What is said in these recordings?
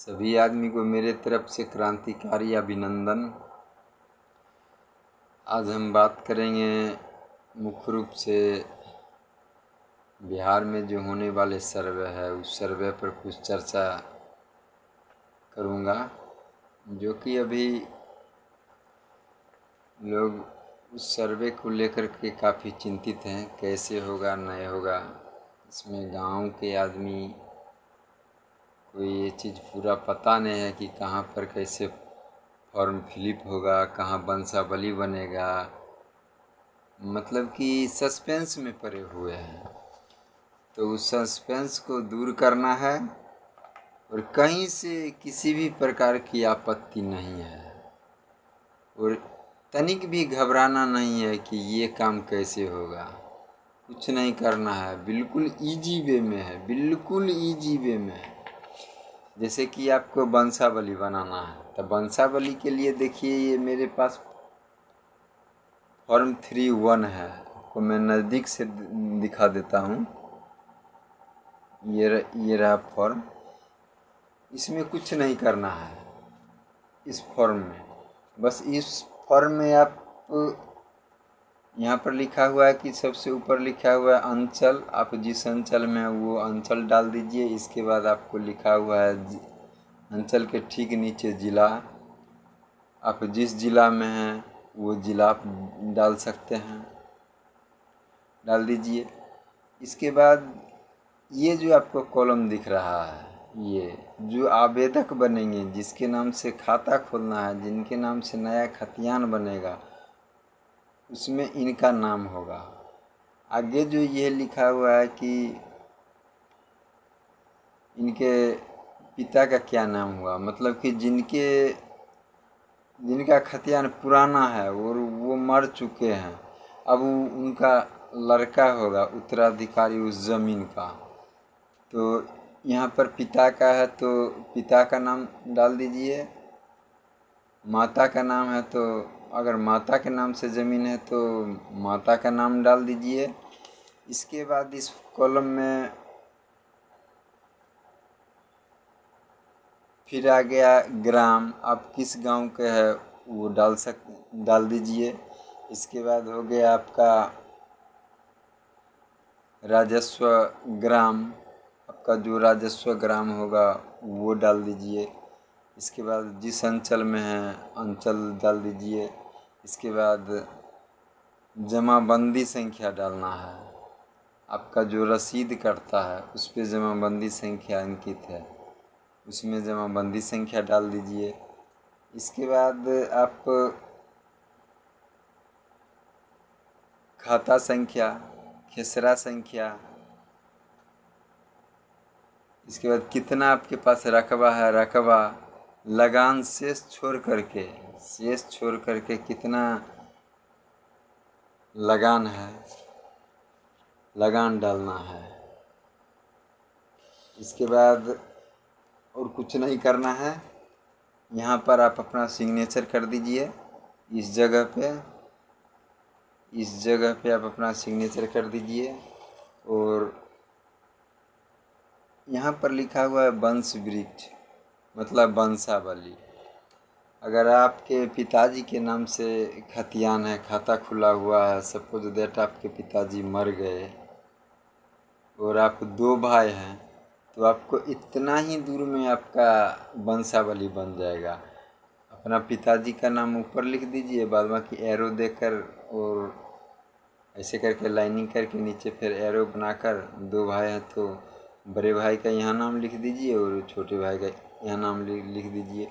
सभी आदमी को मेरे तरफ से क्रांतिकारी अभिनंदन। आज हम बात करेंगे मुख्य रूप से बिहार में जो होने वाले सर्वे है उस सर्वे पर कुछ चर्चा करूँगा, जो कि अभी लोग उस सर्वे को लेकर के काफ़ी चिंतित हैं, कैसे होगा नहीं होगा। इसमें गांव के आदमी को ये चीज़ पूरा पता नहीं है कि कहाँ पर कैसे फॉर्म फिलिप होगा, कहाँ वंशावली बनेगा, मतलब कि सस्पेंस में पड़े हुए हैं। तो उस सस्पेंस को दूर करना है और कहीं से किसी भी प्रकार की आपत्ति नहीं है और तनिक भी घबराना नहीं है कि ये काम कैसे होगा। कुछ नहीं करना है, बिल्कुल इजी वे में है, बिल्कुल इजी वे में है। जैसे कि आपको वंशावली बनाना है तो वंशावली के लिए देखिए, ये मेरे पास फॉर्म 3-1 है। आपको मैं नज़दीक से दिखा देता हूँ। ये रहा फॉर्म। इसमें कुछ नहीं करना है इस फॉर्म में। बस इस फॉर्म में आप यहाँ पर लिखा हुआ है कि सबसे ऊपर लिखा हुआ है अंचल, आप जिस अंचल में है वो अंचल डाल दीजिए। इसके बाद आपको लिखा हुआ है अंचल के ठीक नीचे ज़िला, आप जिस ज़िला में हैं वो ज़िला आप डाल सकते हैं, डाल दीजिए। इसके बाद ये जो आपको कॉलम दिख रहा है, ये जो आवेदक बनेंगे, जिसके नाम से खाता खोलना है, जिनके नाम से नया खतियान बनेगा, उसमें इनका नाम होगा। आगे जो ये लिखा हुआ है कि इनके पिता का क्या नाम हुआ, मतलब कि जिनका खतियान पुराना है और वो मर चुके हैं, अब उनका लड़का होगा उत्तराधिकारी उस ज़मीन का। तो यहाँ पर पिता का है तो पिता का नाम डाल दीजिए। माता का नाम है तो अगर माता के नाम से ज़मीन है तो माता का नाम डाल दीजिए। इसके बाद इस कॉलम में फिर आ गया ग्राम, आप किस गांव के है वो डाल दीजिए। इसके बाद हो गया आपका राजस्व ग्राम, आपका जो राजस्व ग्राम होगा वो डाल दीजिए। इसके बाद जिस अंचल में है अंचल डाल दीजिए। इसके बाद जमाबंदी संख्या डालना है, आपका जो रसीद कटता है उस पर जमाबंदी संख्या अंकित है, उसमें जमाबंदी संख्या डाल दीजिए। इसके बाद आप खाता संख्या, खेसरा संख्या, इसके बाद कितना आपके पास रकबा है, रकबा, लगान शेष छोड़ करके कितना लगान है, लगान डालना है। इसके बाद और कुछ नहीं करना है। यहाँ पर आप अपना सिग्नेचर कर दीजिए। इस जगह पे आप अपना सिग्नेचर कर दीजिए। और यहाँ पर लिखा हुआ है वंश वृक्ष, मतलब वंशावली। अगर आपके पिताजी के नाम से खतियान है, खाता खुला हुआ है, सपोज दैट आपके पिताजी मर गए और आप 2 भाई हैं, तो आपको इतना ही दूर में आपका वंशावली बन जाएगा। अपना पिताजी का नाम ऊपर लिख दीजिए, बाद बाकी एरो देकर और ऐसे करके लाइनिंग करके नीचे फिर एरो बनाकर 2 भाई हैं तो बड़े भाई का यहाँ नाम लिख दीजिए और छोटे भाई का यहाँ नाम लिख दीजिए।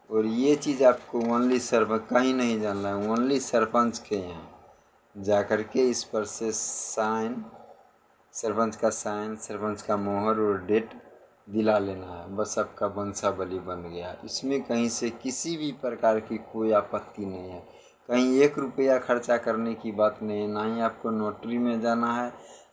और ये चीज़ आपको ओनली सरपंच, कहीं नहीं जानना है, ओनली सरपंच के यहाँ जा कर के इस पर से साइन, सरपंच का साइन, सरपंच का मोहर और डेट दिला लेना है। बस आपका वंशावली बन गया। इसमें कहीं से किसी भी प्रकार की कोई आपत्ति नहीं है, कहीं 1 रुपया खर्चा करने की बात नहीं है। ना ही आपको नोटरी में जाना है,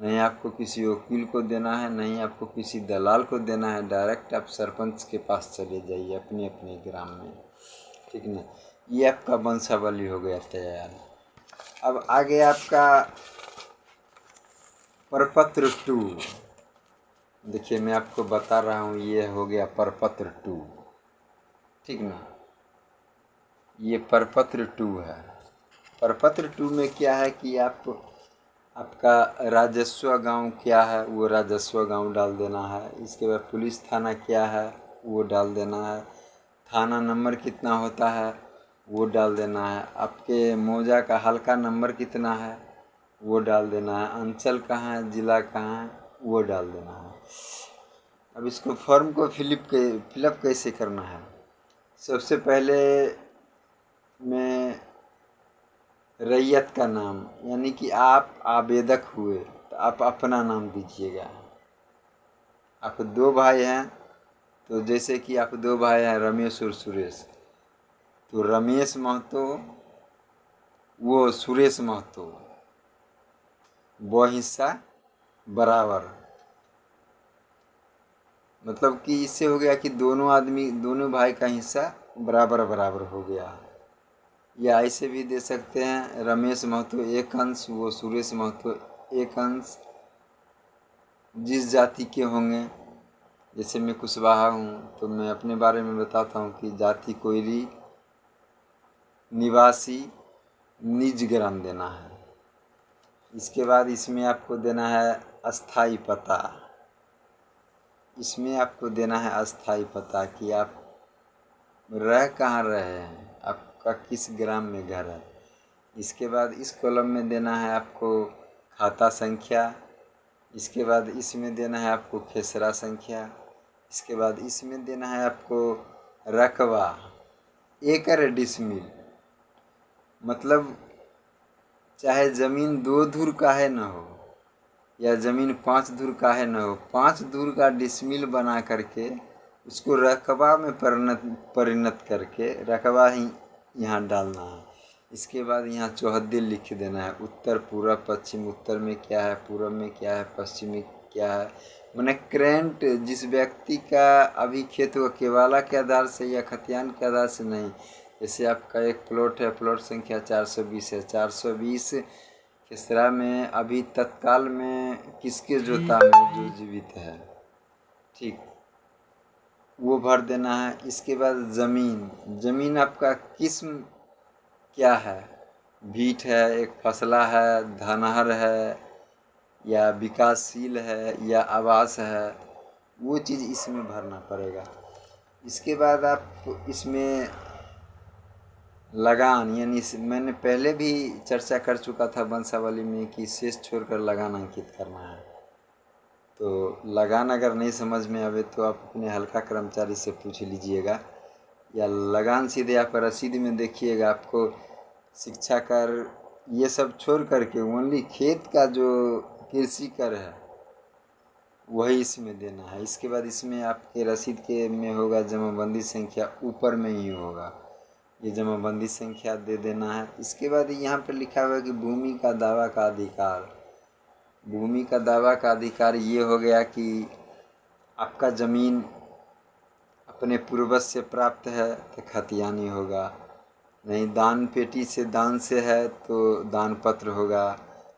नहीं आपको किसी वकील को देना है, नहीं आपको किसी दलाल को देना है। डायरेक्ट आप सरपंच के पास चले जाइए अपने अपने ग्राम में, ठीक ना। ये आपका वंशावली हो गया तैयार। अब आगे आपका प्रपत्र 2, देखिए मैं आपको बता रहा हूँ, ये हो गया प्रपत्र 2, ठीक ना। ये प्रपत्र 2 है। प्रपत्र 2 में क्या है कि आपका राजस्व गांव क्या है वो राजस्व गांव डाल देना है। इसके बाद पुलिस थाना क्या है वो डाल देना है। थाना नंबर कितना होता है वो डाल देना है। आपके मौजा का हल्का नंबर कितना है वो डाल देना है। अंचल कहाँ है, ज़िला कहाँ है वो डाल देना है। अब इसको फॉर्म को फिलअप कैसे करना है। सबसे पहले मैं रैयत का नाम, यानी कि आप आवेदक हुए तो आप अपना नाम दीजिएगा। आप 2 भाई हैं तो जैसे कि आप 2 भाई हैं रमेश और सुरेश, तो रमेश महतो वो सुरेश महतो, वो हिस्सा बराबर। मतलब कि इससे हो गया कि दोनों भाई का हिस्सा बराबर बराबर हो गया। या ऐसे भी दे सकते हैं, रमेश महतो 1 अंश, वो सुरेश महतो 1 अंश। जिस जाति के होंगे, जैसे मैं कुशवाहा हूँ तो मैं अपने बारे में बताता हूँ कि जाति कोयरी, निवासी निज ग्राम देना है। इसके बाद इसमें आपको देना है अस्थाई पता। इसमें आपको देना है अस्थाई पता कि आप रह कहाँ रहे हैं, आपका किस ग्राम में घर है। इसके बाद इस कॉलम में देना है आपको खाता संख्या। इसके बाद इसमें देना है आपको खेसरा संख्या। इसके बाद इसमें देना है आपको रकबा, एकड़ डिसमिल। मतलब चाहे ज़मीन 2 धुर काहे न हो या ज़मीन 5 धुर काहे न हो, 5 धुर का डिसमिल बना करके उसको रकबा में परिणत करके रकबा ही यहाँ डालना है। इसके बाद यहाँ चौहद्दी लिख देना है, उत्तर पूर्व पश्चिम। उत्तर में क्या है, पूर्व में क्या है, पश्चिम में क्या है। मैंने करेंट जिस व्यक्ति का अभी खेत हुआ केवाला के आधार से या खतियान के आधार से नहीं। जैसे आपका एक प्लॉट है, प्लॉट संख्या 420 है, 420 खेसरा में अभी तत्काल में किसके जोता में जो जीवित है, ठीक, वो भर देना है। इसके बाद ज़मीन आपका किस्म क्या है, भीट है, एक फसला है, धनहर है, या विकासशील है, या आवास है, वो चीज़ इसमें भरना पड़ेगा। इसके बाद आप इसमें लगान, यानी मैंने पहले भी चर्चा कर चुका था वंशावली में कि शेष छोड़कर लगान अंकित करना है। तो लगान अगर नहीं समझ में आवे तो आप अपने हल्का कर्मचारी से पूछ लीजिएगा, या लगान सीधे आप रसीद में देखिएगा। आपको शिक्षा कर ये सब छोड़ करके ओनली खेत का जो कृषि कर है वही इसमें देना है। इसके बाद इसमें आपके रसीद के में होगा जमाबंदी संख्या, ऊपर में ही होगा, ये जमाबंदी संख्या दे देना है। इसके बाद यहाँ पर लिखा हुआ है कि भूमि का दावा का अधिकार। भूमि का दावा का अधिकार ये हो गया कि आपका ज़मीन अपने पूर्वज से प्राप्त है तो खतियानी होगा, नहीं दान पेटी से दान से है तो दान पत्र होगा,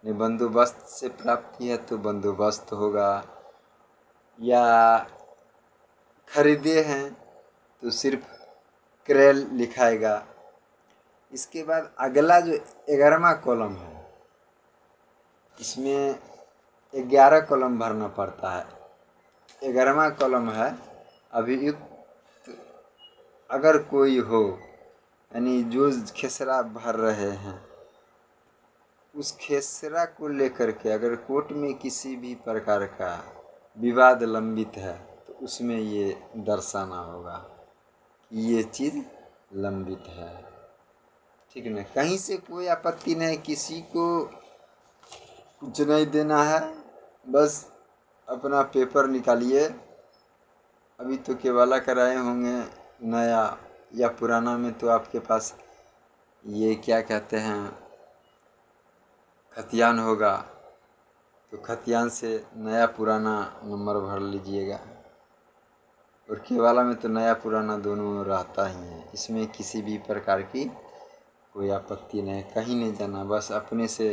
नहीं बंदोबस्त से प्राप्ति है तो बंदोबस्त होगा, या खरीदे हैं तो सिर्फ क्रय लिखाएगा। इसके बाद अगला जो 11वां कॉलम है, इसमें 11 कॉलम भरना पड़ता है। 11वां कॉलम है अभियुक्त अगर कोई हो, यानी जो खेसरा भर रहे हैं उस खेसरा को लेकर के अगर कोर्ट में किसी भी प्रकार का विवाद लंबित है तो उसमें ये दर्शाना होगा कि ये चीज़ लंबित है, ठीक है। कहीं से कोई आपत्ति नहीं, किसी को कुछ नहीं देना है, बस अपना पेपर निकालिए। अभी तो केवाला कराए होंगे नया या पुराना में, तो आपके पास ये क्या कहते हैं खतियान होगा, तो खतियान से नया पुराना नंबर भर लीजिएगा। और केवाला में तो नया पुराना दोनों रहता ही है, इसमें किसी भी प्रकार की कोई आपत्ति नहीं, कहीं नहीं जाना, बस अपने से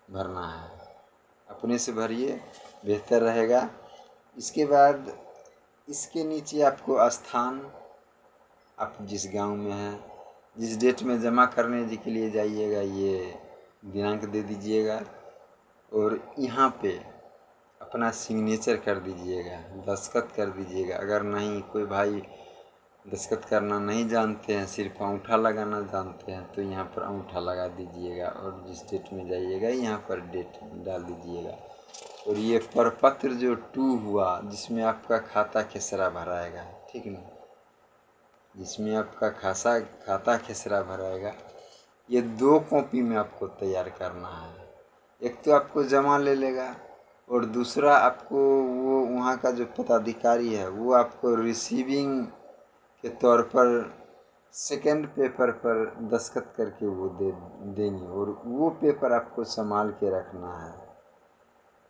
भरना है। अपने से भरिए, बेहतर रहेगा। इसके बाद इसके नीचे आपको स्थान, आप जिस गांव में हैं, जिस डेट में जमा करने के लिए जाइएगा ये दिनांक दे दीजिएगा और यहाँ पे अपना सिग्नेचर कर दीजिएगा, दस्तखत कर दीजिएगा। अगर नहीं कोई भाई दस्तखत करना नहीं जानते हैं, सिर्फ अंगूठा लगाना जानते हैं, तो यहाँ पर अंगूठा लगा दीजिएगा और जिस डेट में जाइएगा यहाँ पर डेट डाल दीजिएगा। और ये प्रपत्र जो 2 हुआ जिसमें आपका खाता खेसरा भराएगा, ठीक ना, जिसमें आपका खाता खेसरा भराएगा, ये 2 कॉपी में आपको तैयार करना है। एक तो आपको जमा ले लेगा और दूसरा आपको वो वहाँ का जो पदाधिकारी है वो आपको रिसीविंग के तौर पर सेकंड पेपर पर दस्तखत करके वो देंगे और वो पेपर आपको संभाल के रखना है।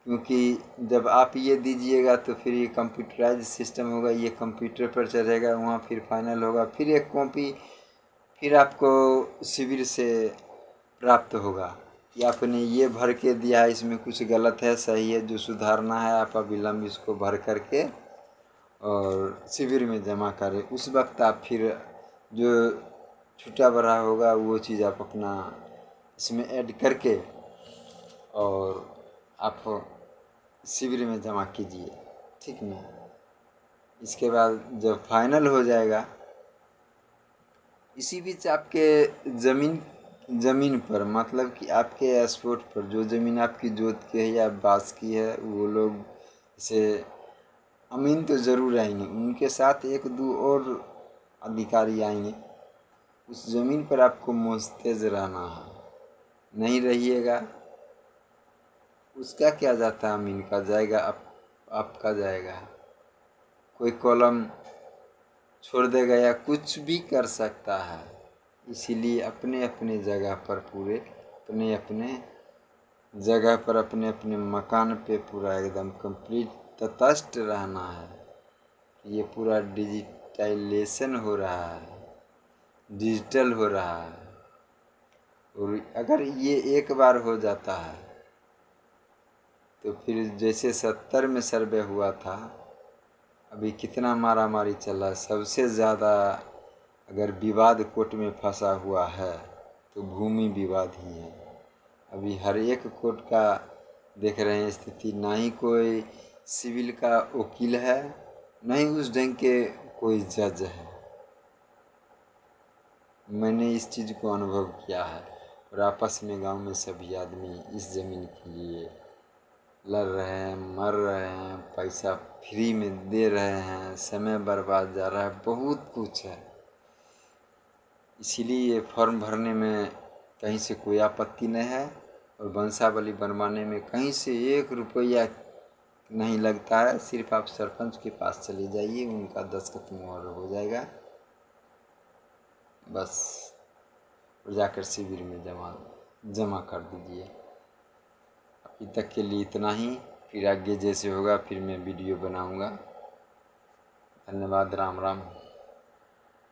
क्योंकि जब आप ये दीजिएगा तो फिर ये कंप्यूटराइज सिस्टम होगा, ये कंप्यूटर पर चढ़ेगा, वहाँ फिर फाइनल होगा, फिर एक कॉपी फिर आपको शिविर से प्राप्त होगा कि आपने ये भर के दिया है, इसमें कुछ गलत है, सही है, जो सुधारना है आप अविलंब इसको भर करके और शिविर में जमा करें। उस वक्त आप फिर जो छूटा बड़ा होगा वो चीज़ आप अपना इसमें ऐड करके और आप शिविर में जमा कीजिए, ठीक ना। इसके बाद जब फाइनल हो जाएगा, इसी बीच आपके ज़मीन पर मतलब कि आपके स्पॉट पर जो ज़मीन आपकी जोत की है या बास की है, वो लोग से अमीन तो ज़रूर आएंगे, उनके साथ 1-2 और अधिकारी आएंगे। उस ज़मीन पर आपको मुस्तैद रहना है, नहीं रहिएगा उसका क्या जाता है, अमीन का जाएगा, आपका जाएगा। कोई कॉलम छोड़ देगा या कुछ भी कर सकता है, इसीलिए अपने अपने जगह पर पूरे अपने अपने जगह पर अपने अपने मकान पे पूरा एकदम कंप्लीट तटस्थ रहना है। ये पूरा डिजिटलाइजेशन हो रहा है, डिजिटल हो रहा है। और अगर ये एक बार हो जाता है तो फिर जैसे 70 में सर्वे हुआ था, अभी कितना मारामारी चला, सबसे ज़्यादा अगर विवाद कोर्ट में फंसा हुआ है तो भूमि विवाद ही है। अभी हर एक कोर्ट का देख रहे हैं स्थिति, ना ही कोई सिविल का वकील है, ना ही उस ढंग के कोई जज है। मैंने इस चीज़ को अनुभव किया है और आपस में गांव में सभी आदमी इस ज़मीन के लिए लड़ रहे हैं, मर रहे हैं, पैसा फ्री में दे रहे हैं, समय बर्बाद जा रहा है, बहुत कुछ है। इसीलिए ये फॉर्म भरने में कहीं से कोई आपत्ति नहीं है और वंशावली बनवाने में कहीं से 1 रुपया नहीं लगता है। सिर्फ आप सरपंच के पास चले जाइए, उनका दस्तखत मोहर हो जाएगा, बस और जाकर शिविर में जमा कर दीजिए। अभी तक के लिए इतना ही, फिर आगे जैसे होगा फिर मैं वीडियो बनाऊंगा। धन्यवाद, राम राम।